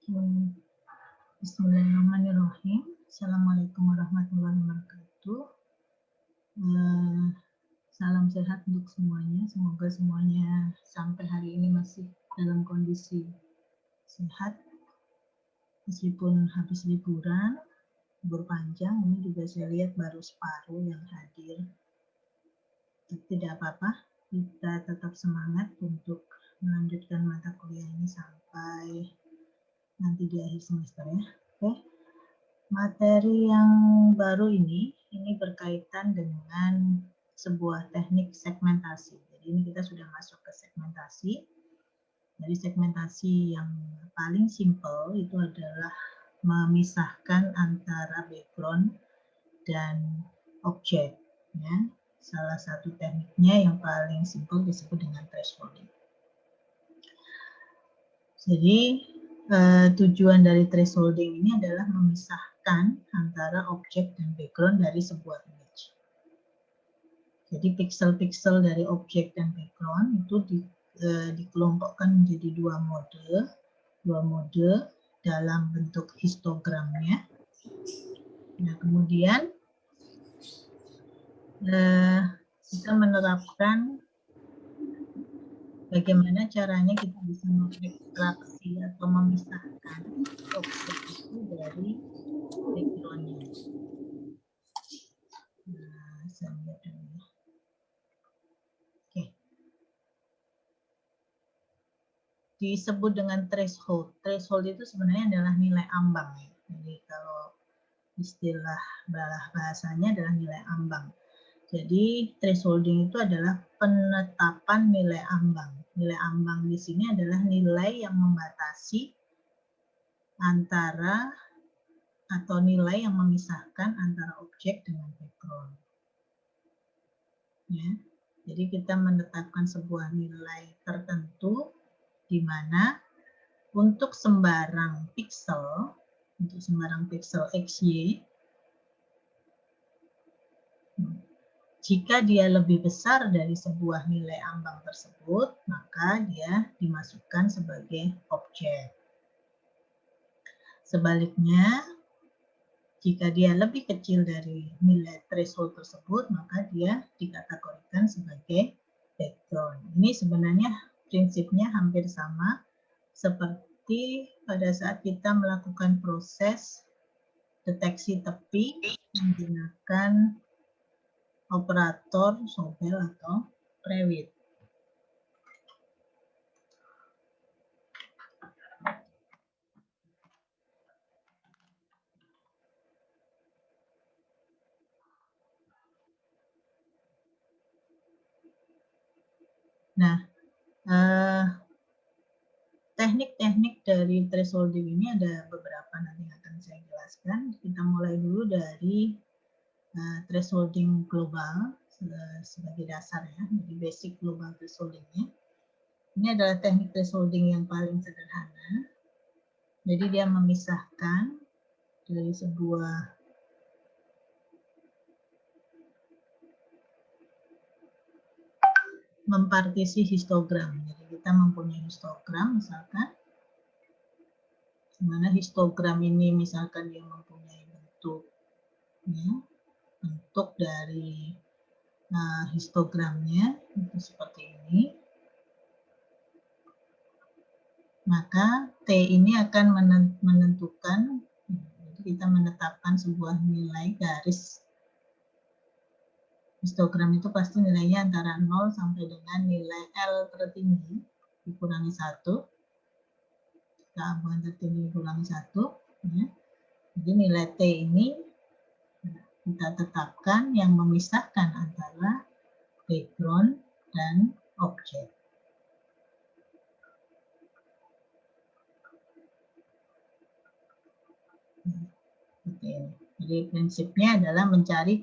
Bismillahirrahmanirrahim. Assalamualaikum warahmatullahi wabarakatuh. Salam sehat untuk semuanya. Semoga semuanya sampai hari ini masih dalam kondisi sehat. Meskipun habis liburan, libur panjang, ini juga saya lihat baru separuh yang hadir. Tidak apa-apa, kita tetap semangat untuk melanjutkan mata kuliah ini sampai nanti di akhir semester ya. Oke. Materi yang baru ini berkaitan dengan sebuah teknik segmentasi. Jadi ini kita sudah masuk ke segmentasi. Jadi segmentasi yang paling simple itu adalah memisahkan antara background dan objek. Ya. Salah satu tekniknya yang paling simple disebut dengan thresholding. Jadi tujuan dari thresholding ini adalah memisahkan antara objek dan background dari sebuah image. Jadi pixel-pixel dari objek dan background itu dikelompokkan menjadi dua mode dalam bentuk histogramnya. Nah, kemudian kita menerapkan bagaimana caranya kita bisa mengekstraksi atau memisahkan objek itu dari background-nya. Nah, saya lihat dulu. Oke. Disebut dengan threshold. Threshold itu sebenarnya adalah nilai ambang. Ya. Jadi kalau istilah bahasanya adalah nilai ambang. Jadi thresholding itu adalah penetapan nilai ambang. Nilai ambang di sini adalah nilai yang membatasi antara atau nilai yang memisahkan antara objek dengan background. Ya. Jadi kita menetapkan sebuah nilai tertentu di mana untuk sembarang pixel XY, jika dia lebih besar dari sebuah nilai ambang tersebut, maka dia dimasukkan sebagai objek. Sebaliknya, jika dia lebih kecil dari nilai threshold tersebut, maka dia dikategorikan sebagai background. Ini sebenarnya prinsipnya hampir sama seperti pada saat kita melakukan proses deteksi tepi menggunakan operator Sobel atau Prewitt. Nah, teknik-teknik dari thresholding ini ada beberapa nanti yang akan saya jelaskan. Kita mulai dulu dari thresholding global sebagai dasar ya, jadi basic global thresholdingnya. Ini adalah teknik thresholding yang paling sederhana. Jadi dia memisahkan dari sebuah mempartisi histogram. Jadi kita mempunyai histogram misalkan, di mana histogram ini misalkan dia mempunyai bentuk dari histogramnya itu seperti ini. Maka T ini akan menentukan, jadi kita menetapkan sebuah nilai garis. Histogram itu pasti nilainya antara 0 sampai dengan nilai L tertinggi dikurangi 1. Gabungan tertinggi dikurangi 1. Ya. Jadi nilai T ini kita tetapkan yang memisahkan antara background dan objek. Jadi prinsipnya adalah mencari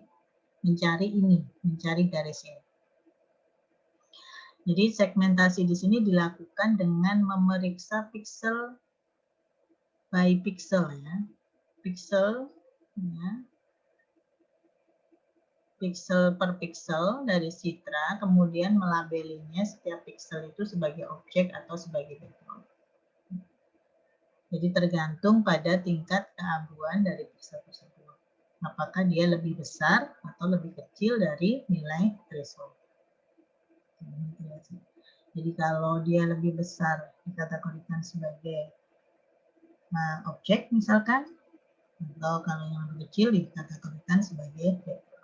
garis ini. Jadi segmentasi di sini dilakukan dengan memeriksa pixel by pixel ya. Pixel per pixel dari citra, kemudian melabelinya setiap pixel itu sebagai objek atau sebagai background. Jadi tergantung pada tingkat keabuan dari piksel tersebut. Apakah dia lebih besar atau lebih kecil dari nilai threshold. Jadi kalau dia lebih besar dikategorikan sebagai objek misalkan, atau kalau yang lebih kecil dikategorikan sebagai vektor.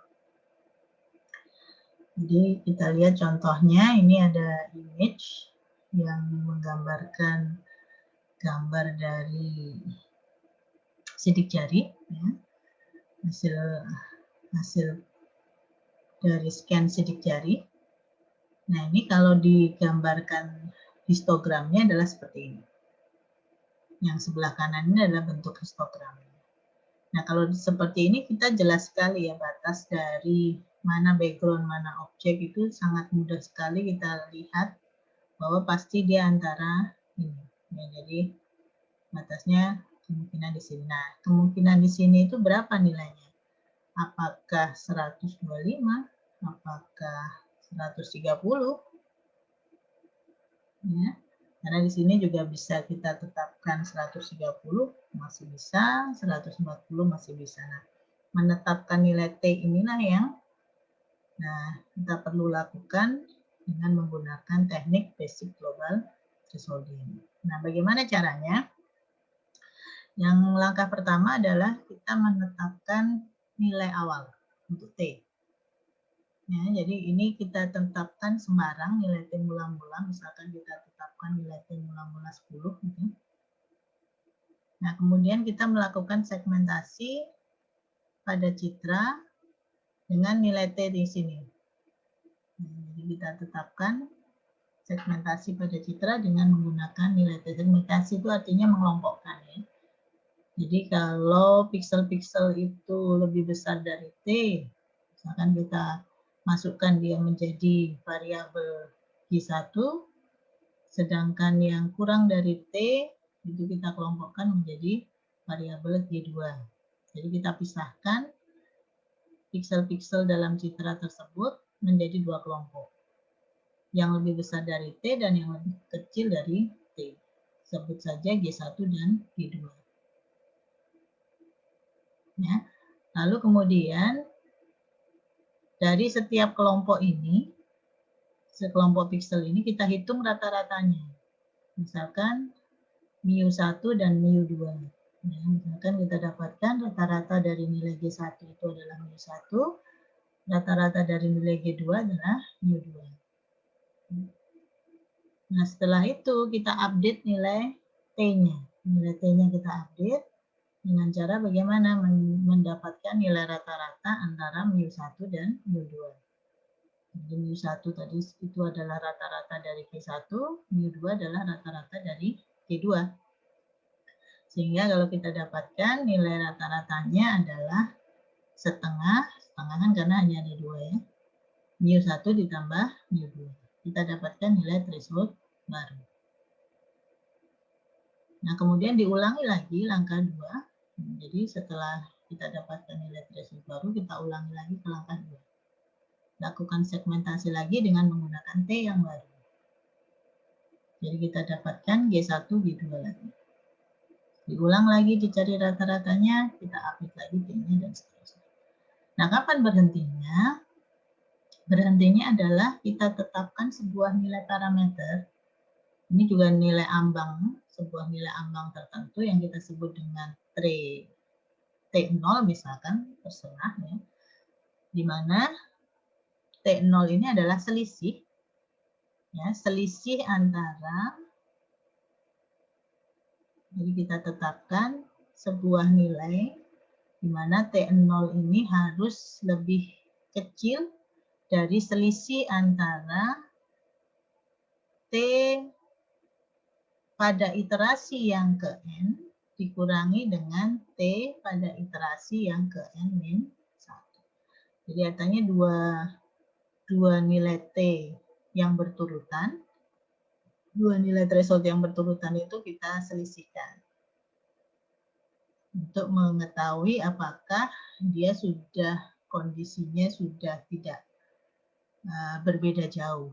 Jadi kita lihat contohnya, ini ada image yang menggambarkan gambar dari sidik jari, ya. hasil dari scan sidik jari. Nah, ini kalau digambarkan histogramnya adalah seperti ini. Yang sebelah kanan ini adalah bentuk histogram. Nah, kalau seperti ini kita jelas sekali ya batas dari mana background, mana objek itu sangat mudah sekali kita lihat bahwa pasti dia antara ini. Ya, jadi batasnya kemungkinan di sini. Nah, kemungkinan di sini itu berapa nilainya? Apakah 125? Apakah 130? Ya. Karena di sini juga bisa kita tetapkan 130 masih bisa, 140 masih bisa. Nah, menetapkan nilai T inilah yang kita perlu lakukan dengan menggunakan teknik basic global thresholding. Nah, bagaimana caranya? Yang langkah pertama adalah kita menetapkan nilai awal untuk T. Ya, jadi ini kita tetapkan sembarang nilai T mula-mula, misalkan kita tetapkan nilai T mula-mula 10. Gitu. Nah, kemudian kita melakukan segmentasi pada citra dengan nilai T di sini. Nah, jadi kita tetapkan segmentasi pada citra dengan menggunakan nilai T. Segmentasi itu artinya mengelompokkan. Ya. Jadi kalau piksel-piksel itu lebih besar dari T, misalkan kita masukkan dia menjadi variabel G1, sedangkan yang kurang dari T itu kita kelompokkan menjadi variabel G2. Jadi kita pisahkan piksel-piksel dalam citra tersebut menjadi dua kelompok. Yang lebih besar dari T dan yang lebih kecil dari T. Sebut saja G1 dan G2. Ya. Lalu kemudian dari setiap kelompok ini, sekelompok piksel ini kita hitung rata-ratanya. Misalkan mu1 dan mu2. Ya, misalkan kita dapatkan rata-rata dari nilai G1 itu adalah mu1, rata-rata dari nilai G2 adalah mu2. Nah, setelah itu kita update nilai T-nya. Nilai T-nya kita update dengan cara bagaimana mendapatkan nilai rata-rata antara mu1 dan mu2. Jadi mu1 tadi itu adalah rata-rata dari G1, mu2 adalah rata-rata dari G2. Sehingga kalau kita dapatkan nilai rata-ratanya adalah setengah kan karena hanya ada 2 ya. mu1 ditambah mu2. Kita dapatkan nilai threshold baru. Nah, kemudian diulangi lagi langkah 2. Jadi setelah kita dapatkan nilai threshold baru, kita ulangi lagi ke langkah 2. Lakukan segmentasi lagi dengan menggunakan T yang baru. Jadi kita dapatkan G1, G2 lagi. Diulang lagi, dicari rata-ratanya, kita update lagi T-nya dan seterusnya. Nah, kapan berhentinya? Berhentinya adalah kita tetapkan sebuah nilai parameter. Ini juga nilai ambang, sebuah nilai ambang tertentu yang kita sebut dengan T0 misalkan, terserah ya. Di mana T0 ini adalah selisih, ya, selisih antara, jadi kita tetapkan sebuah nilai di mana T0 ini harus lebih kecil dari selisih antara T pada iterasi yang ke N dikurangi dengan T pada iterasi yang ke N-1. Jadi artinya dua nilai T yang berturutan, dua nilai threshold yang berturutan itu kita selisihkan untuk mengetahui apakah dia sudah kondisinya sudah tidak berbeda jauh.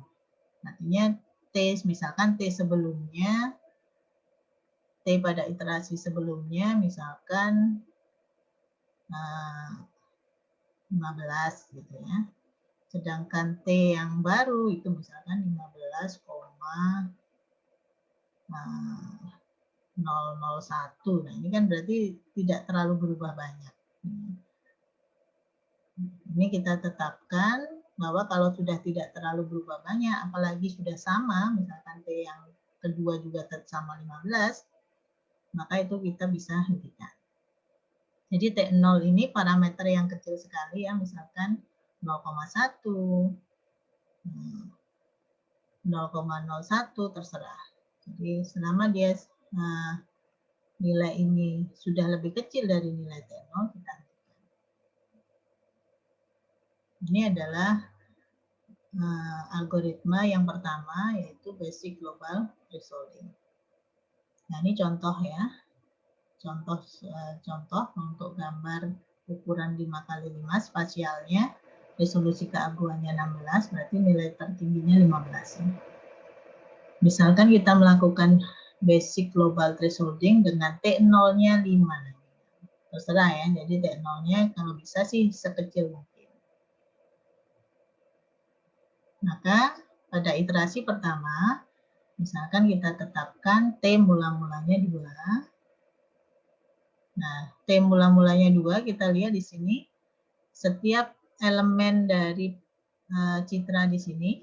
Artinya T misalkan T sebelumnya T pada iterasi sebelumnya misalkan 15 gitu ya. Sedangkan T yang baru itu misalkan 15,001. Nah, ini kan berarti tidak terlalu berubah banyak. Ini kita tetapkan bahwa kalau sudah tidak terlalu berubah banyak, apalagi sudah sama, misalkan T yang kedua juga sama 15, maka itu kita bisa hentikan. Jadi T0 ini parameter yang kecil sekali ya, misalkan 0,1, 0,01 terserah. Jadi selama dia nilai ini sudah lebih kecil dari nilai T0, kita hentikan. Ini adalah algoritma yang pertama, yaitu basic global thresholding. Nah, ini contoh ya. Contoh untuk gambar ukuran 5x5 spasialnya, resolusi keaguannya 16, berarti nilai tertingginya 15. Misalkan kita melakukan basic global thresholding dengan T0-nya 5. Terserah ya, jadi T0-nya kalau bisa sih sekecil mungkin. Maka pada iterasi pertama, misalkan kita tetapkan T mula-mulanya 2. Nah, T mula-mulanya 2, kita lihat di sini, setiap elemen dari citra di sini,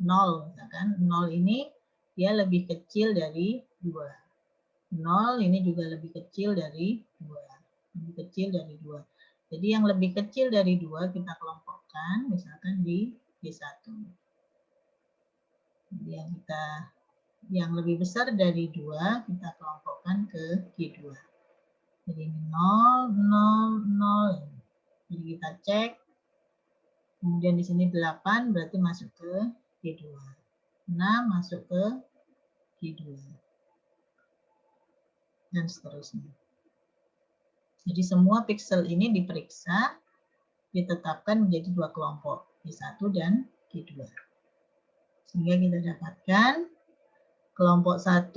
0. Misalkan 0 ini dia lebih kecil dari 2. 0 ini juga lebih kecil dari 2. Lebih kecil dari 2. Jadi yang lebih kecil dari 2 kita kelompokkan, misalkan di G1. Jadi yang lebih besar dari 2 kita kelompokkan ke G2. Jadi 0, 0, 0. Jadi kita cek. Kemudian di sini 8 berarti masuk ke G2. 6 masuk ke G2. Dan seterusnya. Jadi semua pixel ini diperiksa, ditetapkan menjadi 2 kelompok, G1 dan G2. Sehingga kita dapatkan kelompok 1,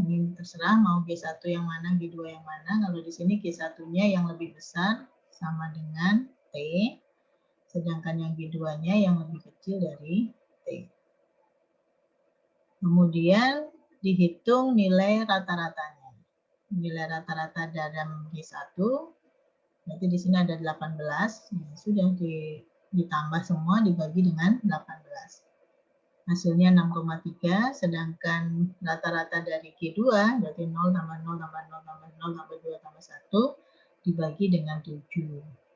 ini terserah mau G1 yang mana, G2 yang mana. Kalau di sini G1-nya yang lebih besar sama dengan T, sedangkan yang G2-nya yang lebih kecil dari T. Kemudian dihitung nilai rata-ratanya. Nilai rata-rata dalam G1, berarti di sini ada 18, ya, sudah ditambah semua dibagi dengan 18. Hasilnya 6,3, sedangkan rata-rata dari G2, berarti 0 tambah 0 tambah 0 tambah 0 tambah 2 tambah 1, dibagi dengan 7.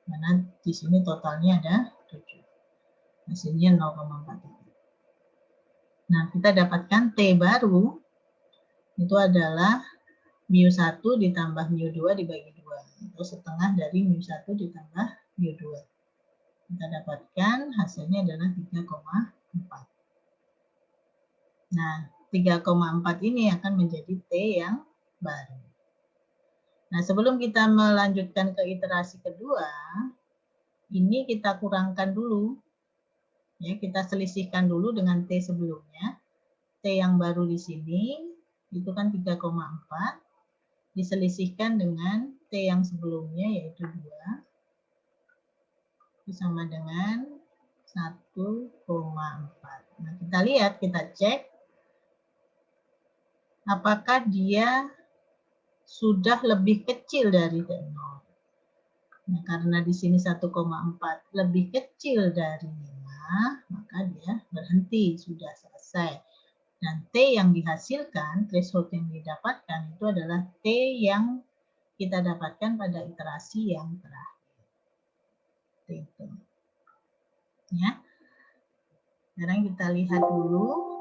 Karena di sini totalnya ada 7. Hasilnya 0,43. Nah, kita dapatkan T baru, itu adalah mu1 ditambah mu2 dibagi 2. Atau setengah dari mu1 ditambah mu2. Kita dapatkan hasilnya adalah 3,4. Nah, 3,4 ini akan menjadi T yang baru. Nah, sebelum kita melanjutkan ke iterasi kedua, ini kita kurangkan dulu. Ya, kita selisihkan dulu dengan T sebelumnya. T yang baru di sini, itu kan 3,4. Diselisihkan dengan T yang sebelumnya, yaitu 2. Itu sama dengan 1,4. Nah, kita lihat, kita cek. Apakah dia sudah lebih kecil dari T0. Nah, karena di sini 1,4 lebih kecil dari 5, maka dia berhenti, sudah selesai. Dan T yang dihasilkan, threshold yang didapatkan, itu adalah T yang kita dapatkan pada iterasi yang terakhir. Itu. Ya. Sekarang kita lihat dulu